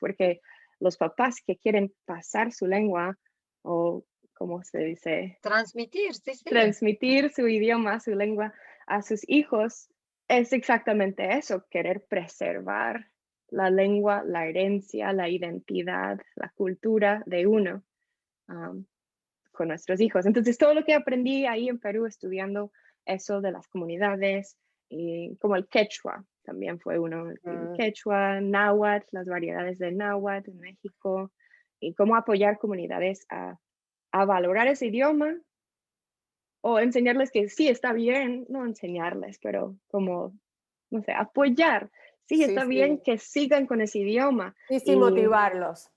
porque los papás que quieren pasar su lengua o, ¿cómo se dice? Transmitir, sí, sí. Transmitir su idioma, su lengua a sus hijos, es exactamente eso, querer preservar la lengua, la herencia, la identidad, la cultura de uno um, con nuestros hijos. Entonces, todo lo que aprendí ahí en Perú estudiando eso de las comunidades, y como el quechua, también fue uno, el Mm. quechua, náhuatl, las variedades del náhuatl en México, y cómo apoyar comunidades a valorar ese idioma o enseñarles que sí está bien, no enseñarles, pero como, no sé, apoyar. Sí, Sí, está bien sí. que sigan con ese idioma Sí, sí, y motivarlos.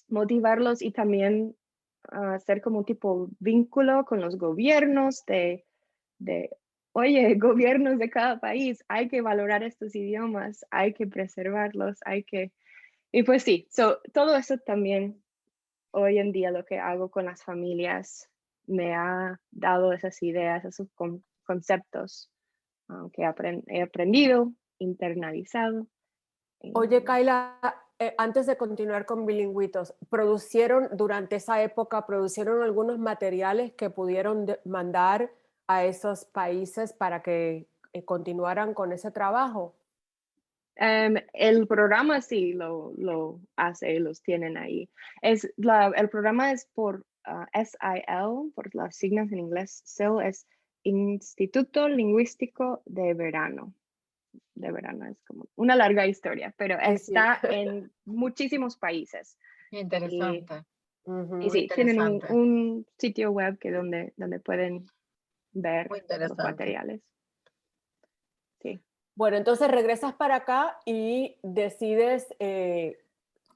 motivarlos y también hacer como un tipo vínculo con los gobiernos de, oye, gobiernos de cada país, hay que valorar estos idiomas, hay que preservarlos, hay que... Y pues sí, todo eso también hoy en día lo que hago con las familias me ha dado esas ideas, esos conceptos que he aprendido, internalizado. Oye, Y Kaila, antes de continuar con Bilingüitos, ¿producieron durante esa época, producieron algunos materiales que pudieron mandar a esos países para que continuaran con ese trabajo? El programa sí lo hace, los tienen ahí. El programa es por SIL, por las siglas en inglés. SIL es Instituto Lingüístico de Verano. De verano es como una larga historia, pero Sí, sí. está en muchísimos países. Y, Interesante. Ujú, y muy sí, tienen interesante, un sitio web que donde pueden muy ver los interesante. materiales. Sí, Bueno, entonces regresas para acá y decides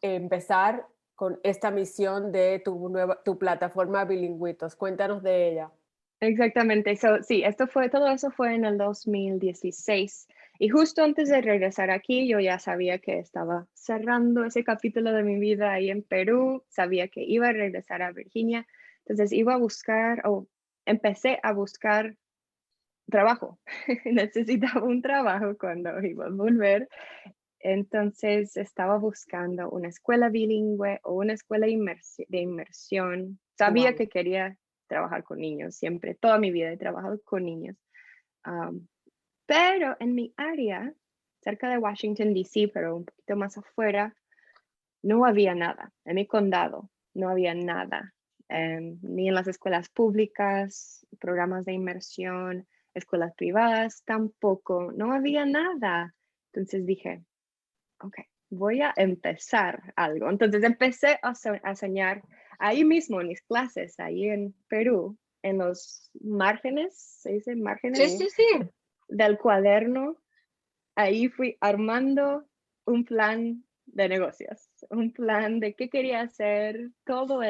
empezar con esta misión de tu plataforma Bilingüitos. Cuéntanos de ella. exactamente. Sí, todo eso fue en el 2016. Y justo antes de regresar aquí, yo ya sabía que estaba cerrando ese capítulo de mi vida ahí en Perú, sabía que iba a regresar a Virginia. Entonces iba a buscar, o empecé a buscar trabajo. Necesitaba un trabajo cuando iba a volver. Entonces estaba buscando una escuela bilingüe o una escuela de inmersión. Sabía Wow. que quería trabajar con niños, siempre, toda mi vida he trabajado con niños. Am, pero en mi área, cerca de Washington, D.C., pero un poquito más afuera, no había nada. En mi condado no había nada. Ni en las escuelas públicas, programas de inmersión, escuelas privadas, tampoco. No había nada. Entonces dije, ok, voy a empezar algo. Entonces empecé a enseñar ahí mismo en mis clases, ahí en Perú, en los márgenes, se dice Sí, márgenes sí, sí. del cuaderno. Ahí fui armando un plan de negocios, un plan de qué quería hacer, todo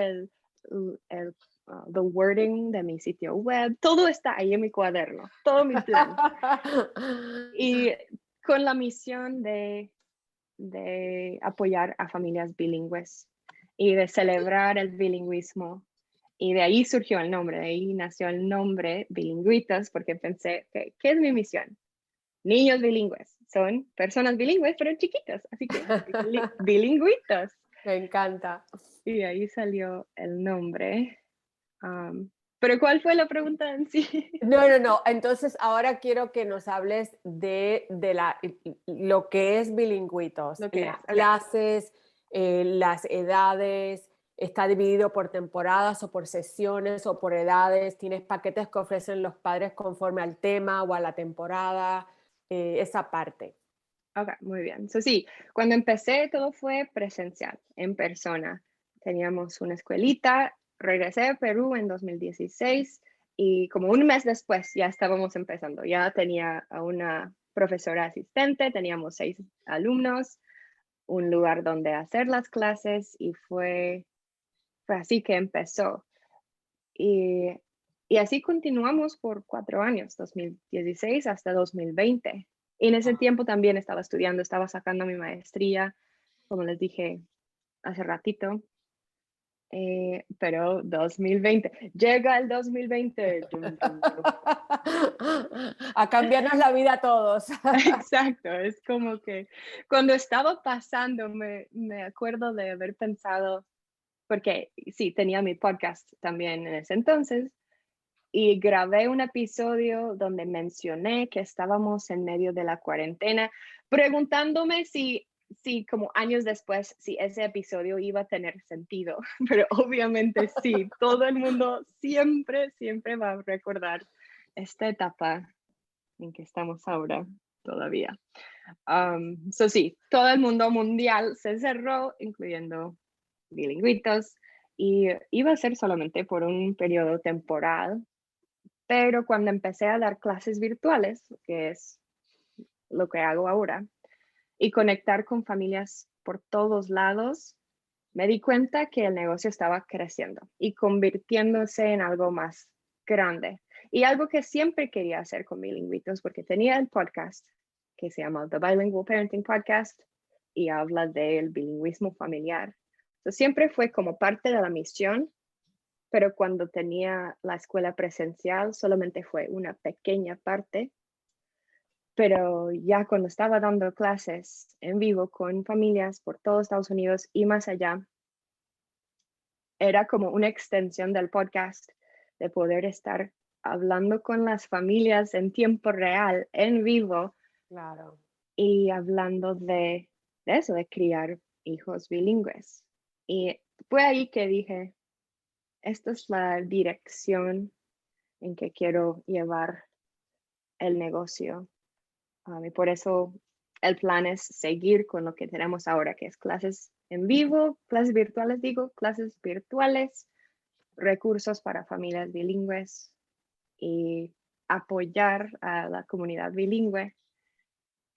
the wording de mi sitio web, todo está ahí en mi cuaderno, todo mi plan. Y con la misión de apoyar a familias bilingües y de celebrar el bilingüismo. Y de ahí surgió el nombre, de ahí nació el nombre Bilingüitos, porque pensé, ¿qué es mi misión? Niños bilingües, son personas bilingües, pero chiquitas, así que bilingüitos. Me encanta. Y de ahí salió el nombre. Am, pero ¿cuál fue la pregunta en sí? No, no, no. Entonces, ahora quiero que nos hables lo que es Bilingüitos, Lo que es, las ok. clases, las edades, está dividido por temporadas o por sesiones o por edades, tienes paquetes que ofrecen los padres conforme al tema o a la temporada, esa parte. Ok, muy bien. So, sí, cuando empecé todo fue presencial, en persona. Teníamos una escuelita, regresé a Perú en 2016 y como un mes después ya estábamos empezando. Ya tenía a una profesora asistente, teníamos 6 alumnos, un lugar donde hacer las clases y fue así que empezó. Y, y así continuamos por 4 años, 2016 hasta 2020. Y en ese tiempo también estaba estudiando, estaba sacando mi maestría, como les dije hace ratito. pero 2020, llega el 2020. A cambiarnos la vida a todos. Exacto, es como que cuando estaba pasando me acuerdo de haber pensado, porque sí, tenía mi podcast también en ese entonces, y grabé un episodio donde mencioné que estábamos en medio de la cuarentena, preguntándome si como años después, si ese episodio iba a tener sentido, pero obviamente sí, todo el mundo siempre va a recordar esta etapa en que estamos ahora todavía. Sí, todo el mundo mundial se cerró, incluyendo bilingüitos, y iba a ser solamente por un periodo temporal, pero cuando empecé a dar clases virtuales, que es lo que hago ahora, y conectar con familias por todos lados, me di cuenta que el negocio estaba creciendo y convirtiéndose en algo más grande. Y algo que siempre quería hacer con bilingüitos, porque tenía el podcast que se llama The Bilingual Parenting Podcast y habla del bilingüismo familiar. Entonces, siempre fue como parte de la misión, pero cuando tenía la escuela presencial solamente fue una pequeña parte, pero ya cuando estaba dando clases en vivo con familias por todo Estados Unidos y más allá, era como una extensión del podcast de poder estar hablando con las familias en tiempo real, en vivo, Claro. y hablando de eso, de criar hijos bilingües. Y fue ahí que dije, esta es la dirección en que quiero llevar el negocio. Y por eso el plan es seguir con lo que tenemos ahora, que es clases en vivo, clases virtuales, digo, clases virtuales, recursos para familias bilingües y apoyar a la comunidad bilingüe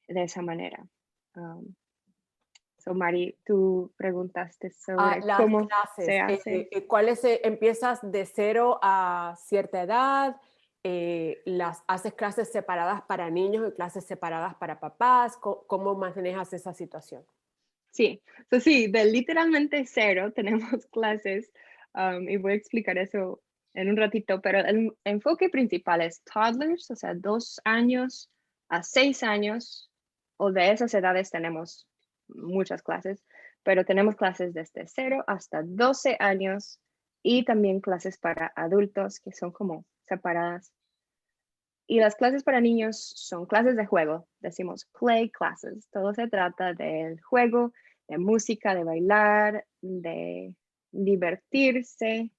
de esa manera. Um, Mari, tú preguntaste sobre Las cómo se clases, hace. ¿cuáles empiezas de 0 a cierta edad? ¿Haces clases separadas para niños y clases separadas para papás? ¿Cómo manejas esa situación? Sí, sí, de literalmente cero tenemos clases y voy a explicar eso en un ratito, pero el enfoque principal es toddlers, o sea, 2 años a 6 años, o de esas edades tenemos muchas clases, pero tenemos clases desde 0 hasta 12 años y también clases para adultos que son como separadas. Y las clases para niños son clases de juego, decimos play classes. Todo se trata del juego, de música, de bailar, de divertirse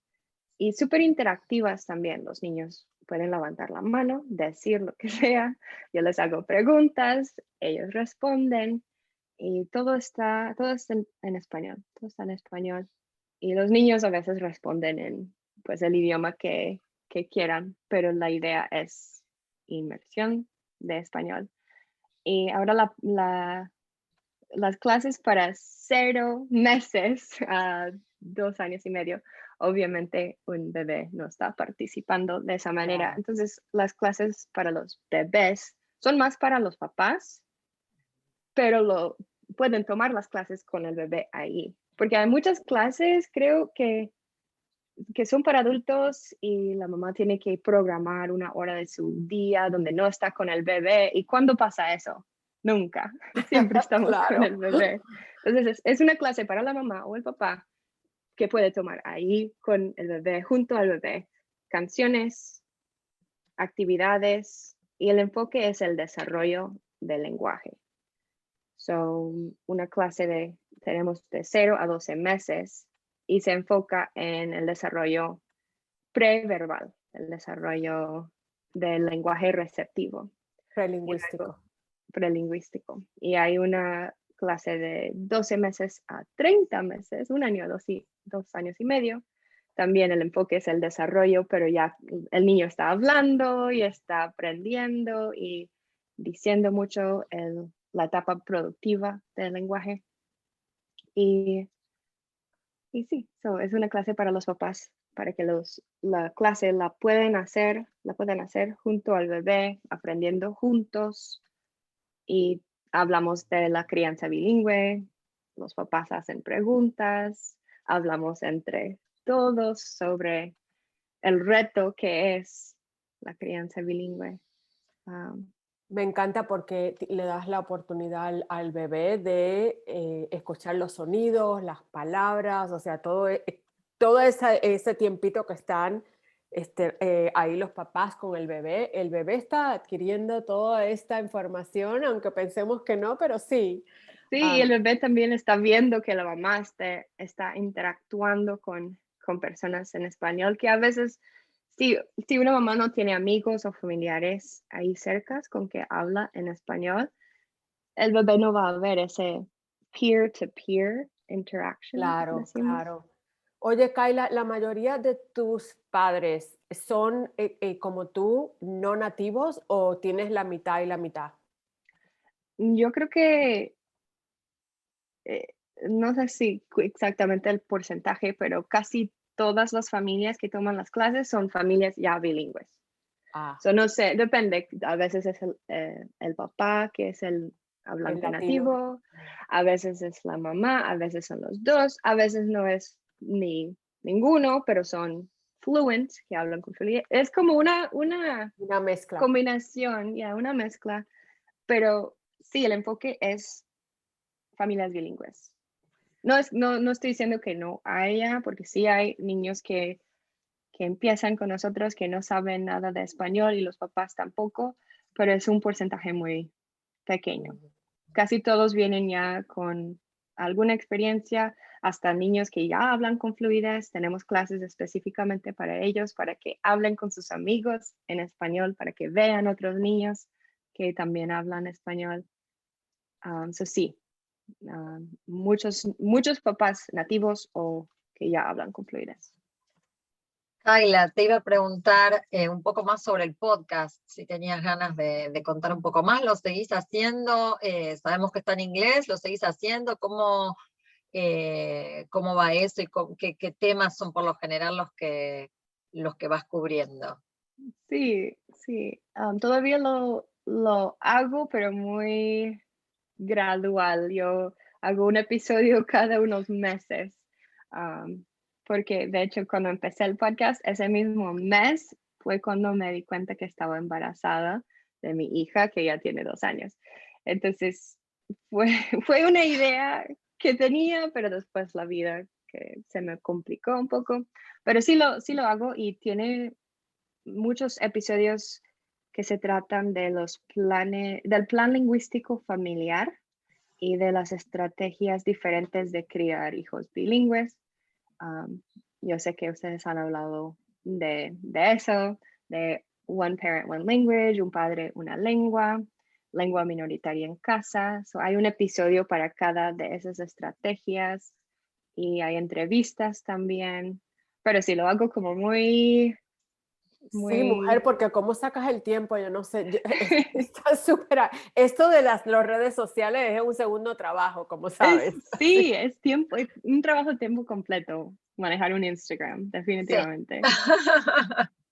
y súper interactivas también. Los niños pueden levantar la mano, decir lo que sea, yo les hago preguntas, ellos responden y todo está en español, todo está en español. Y los niños a veces responden en pues el idioma que quieran, pero la idea es inmersión de español. Y ahora las clases para 0 meses a 2 años y medio, obviamente un bebé no está participando de esa manera. Claro. Entonces, las clases para los bebés son más para los papás, pero pueden tomar las clases con el bebé ahí. Porque hay muchas clases, creo que son para adultos y la mamá tiene que programar una hora de su día donde no está con el bebé. ¿Y cuándo pasa eso? Nunca. Siempre estamos con Claro. el bebé. Entonces es una clase para la mamá o el papá que puede tomar ahí con el bebé, junto al bebé, canciones, actividades y el enfoque es el desarrollo del lenguaje. So, una clase tenemos de 0 a 12 meses y se enfoca en el desarrollo preverbal, el desarrollo del lenguaje receptivo y luego Prelingüístico. prelingüístico. Y hay una clase de 12 meses a 30 meses, 1 año, 2 años y medio. También el enfoque es el desarrollo, pero ya el niño está hablando y está aprendiendo y diciendo mucho la etapa productiva del lenguaje. Y y sí, es una clase para los papás, para que la clase la pueden hacer junto al bebé, aprendiendo juntos y hablamos de la crianza bilingüe, los papás hacen preguntas, hablamos entre todos sobre el reto que es la crianza bilingüe. Me encanta porque le das la oportunidad al bebé de escuchar los sonidos, las palabras, o sea, todo ese tiempito que están ahí los papás con el bebé está adquiriendo toda esta información, aunque pensemos que no, pero sí. Sí, y Ah, el bebé también está viendo que la mamá está interactuando con personas en español, que a veces, si una mamá no tiene amigos o familiares ahí cerca con que habla en español, el bebé no va a ver ese peer-to-peer interaction, claro, decimos. claro. Oye, Kaila, ¿la mayoría de tus padres son como tú, no nativos, o tienes la mitad y la mitad? Yo creo que, eh, no sé si exactamente el porcentaje, pero casi todas las familias que toman las clases son familias ya bilingües. Ah, So, no sé, depende. A veces es el papá que es el el hablante latino. nativo, a veces es la mamá, a veces son los dos, a veces no es ni ninguno, pero son fluent, que hablan con fluidez. Es como una Una mezcla. combinación, ya, una mezcla, pero sí, el enfoque es familias bilingües. No estoy diciendo que no haya, porque sí hay niños que empiezan con nosotros que no saben nada de español y los papás tampoco, pero es un porcentaje muy pequeño. Ujú. Casi todos vienen ya con alguna experiencia, hasta niños que ya hablan con fluidez. Tenemos clases específicamente para ellos, para que hablen con sus amigos en español, para que vean otros niños que también hablan español. So sí, muchos papás nativos o que ya hablan con fluidez. Kaila, te iba a preguntar un poco más sobre el podcast, si tenías ganas de contar un poco más. ¿Lo seguís haciendo? Sabemos que está en inglés, ¿lo seguís haciendo? ¿Cómo va eso y qué temas son por lo general los que vas cubriendo? Sí, sí. Todavía lo hago, pero muy gradual. Yo hago un episodio cada unos meses. am, Porque de hecho cuando empecé el podcast, ese mismo mes fue cuando me di cuenta que estaba embarazada de mi hija, que ya tiene 2 años. Entonces fue, fue una idea que tenía, pero después la vida que se me complicó un poco. Pero sí lo hago y tiene muchos episodios que se tratan de del plan lingüístico familiar y de las estrategias diferentes de criar hijos bilingües. Um, yo sé que ustedes han hablado de eso, de one parent, one language, un padre, una lengua minoritaria en casa. So, hay un episodio para cada de esas estrategias y hay entrevistas también. Pero sí, lo hago como muy, Sí, mujer, muy. porque ¿cómo sacas el tiempo? Yo no sé, está súper. Esto de las redes sociales es un segundo trabajo, como sabes. Sí, es tiempo, es un trabajo de tiempo completo manejar un Instagram, Sí, definitivamente.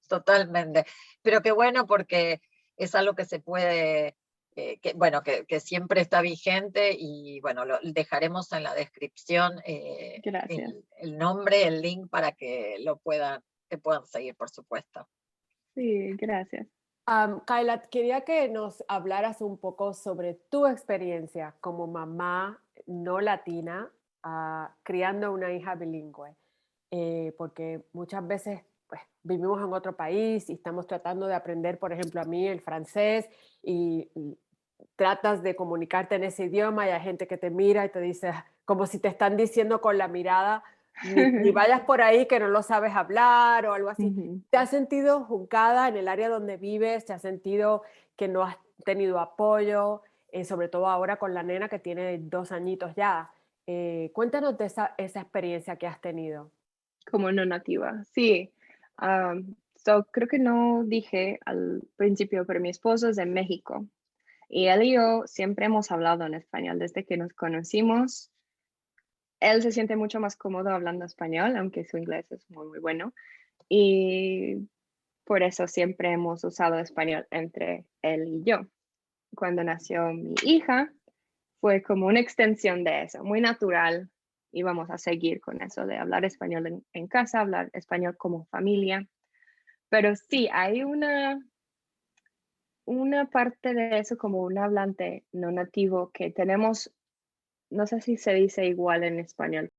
totalmente. Pero qué bueno porque es algo que se puede, bueno, que siempre está vigente y bueno, lo dejaremos en la descripción Gracias. el nombre, el link para que te puedan seguir, por supuesto. Sí, gracias. Kaila, quería que nos hablaras un poco sobre tu experiencia como mamá no latina, criando una hija bilingüe, porque muchas veces pues, vivimos en otro país y estamos tratando de aprender, por ejemplo, a mí el francés y tratas de comunicarte en ese idioma y hay gente que te mira y te dice, como si te están diciendo con la mirada, ni vayas por ahí que no lo sabes hablar o algo así. Ujú. ¿Te has sentido juzgada en el área donde vives? ¿Te has sentido que no has tenido apoyo? Sobre todo ahora con la nena que tiene 2 añitos ya. Cuéntanos de esa experiencia que has tenido. Como no nativa, sí. So, creo que no dije al principio, pero mi esposo es de México y él y yo siempre hemos hablado en español desde que nos conocimos. Él se siente mucho más cómodo hablando español, aunque su inglés es muy, muy bueno. Y por eso siempre hemos usado español entre él y yo. Cuando nació mi hija, fue como una extensión de eso, muy natural. y vamos a seguir con eso de hablar español en casa, hablar español como familia. Pero sí, hay una parte de eso como un hablante no nativo que tenemos, no sé si se dice igual en español,